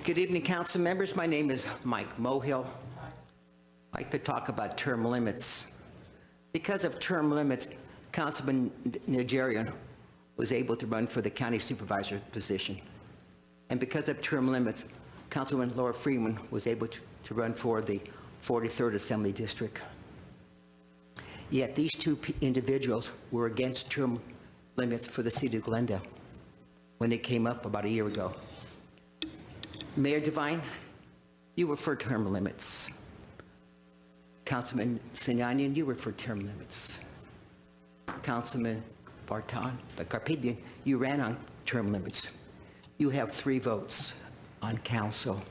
Good evening, council members. My name is Mike Mohill. I'd like to talk about term limits. Because of term limits, Councilman Najarian was able to run for the county supervisor position. And because of term limits, Councilman Laura Freeman was able to run for the 43rd Assembly District. Yet these two individuals were against term limits for the city of Glendale when it came up about a year ago. Mayor Devine, you were for term limits. Councilman Sinanian, you were for term limits. Councilman Vartan, the Carpathian, you ran on term limits. You have 3 votes on council.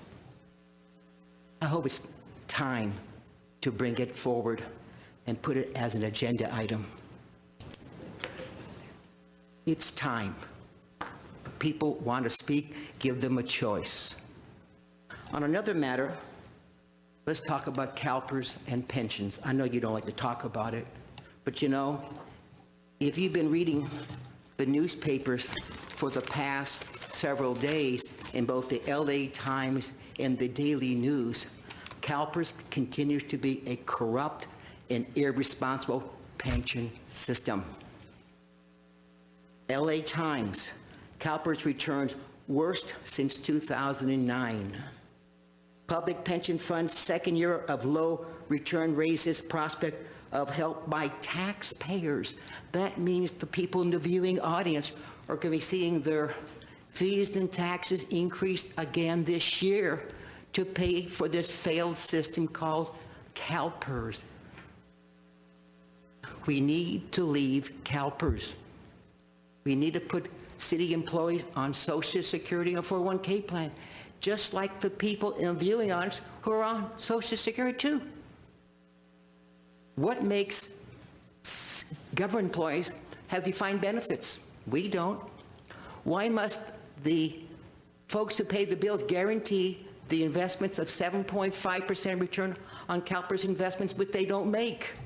I hope it's time to bring it forward and put it as an agenda item. It's time. People want to speak, give them a choice. On another matter, let's talk about CalPERS and pensions. I know you don't like to talk about it, but you know, if you've been reading the newspapers for the past several days in both the LA Times and the Daily News, CalPERS continues to be a corrupt and irresponsible pension system. LA Times, CalPERS returns worst since 2009. Public pension funds' second year of low return raises prospect of help by taxpayers. That means the people in the viewing audience are going to be seeing their fees and taxes increased again this year to pay for this failed system called CalPERS. We need to leave CalPERS. We need to put city employees on Social Security and 401k plan, just like the people in the viewing audience who are on Social Security too. What makes government employees have defined benefits? We don't. Why must the folks who pay the bills guarantee the investments of 7.5% return on CalPERS investments, but they don't make?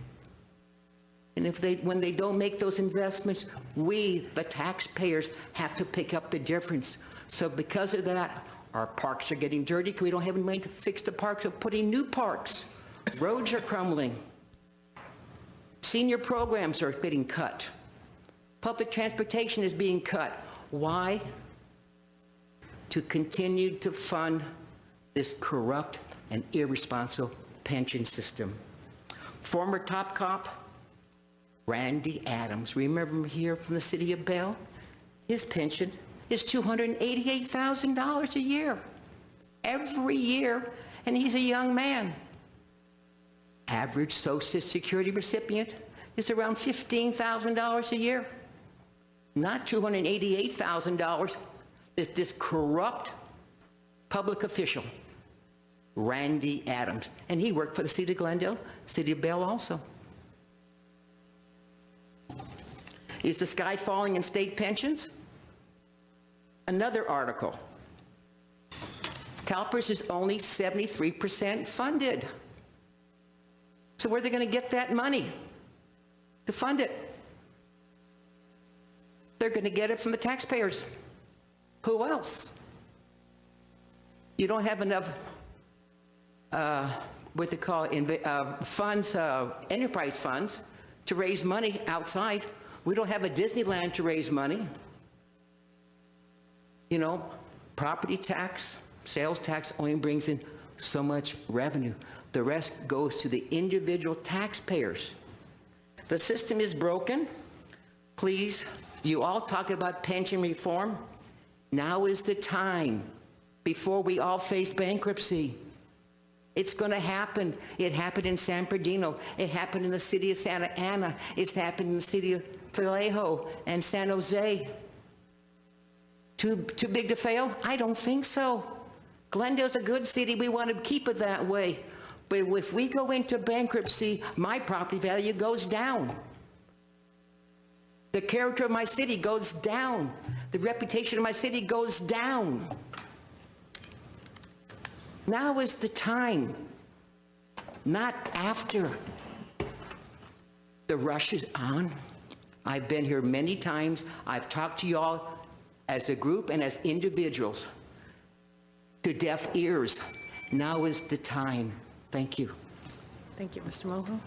And when they don't make those investments, we, the taxpayers, have to pick up the difference. So because of that, our parks are getting dirty because we don't have any money to fix the parks. We're putting new parks. Roads are crumbling. Senior programs are getting cut. Public transportation is being cut. Why? To continue to fund this corrupt and irresponsible pension system. Former top cop Randy Adams, remember him here from the city of Bell? His pension is $288,000 a year, every year, and he's a young man. Average Social Security recipient is around $15,000 a year, not $288,000. This corrupt public official, Randy Adams, and he worked for the city of Glendale, city of Bell also. Is the sky falling in state pensions? Another article. CalPERS is only 73% funded. So where are they going to get that money to fund it? They're going to get it from the taxpayers. Who else? You don't have enough, what they call funds, enterprise funds, to raise money outside. We don't have a Disneyland to raise money. You know, property tax, sales tax only brings in so much revenue. The rest goes to the individual taxpayers. The system is broken. Please, you all talk about pension reform. Now is the time before we all face bankruptcy. It's going to happen. It happened in San Bernardino. It happened in the city of Santa Ana. It's happened in the city of Vallejo and San Jose. Too big to fail? I don't think so. Glendale's a good city. We want to keep it that way. But if we go into bankruptcy, my property value goes down. The character of my city goes down. The reputation of my city goes down. Now is the time, not after. The rush is on. I've been here many times. I've talked to you all as a group and as individuals. to deaf ears. Now is the time. Thank you. Thank you, Mr. Mohu.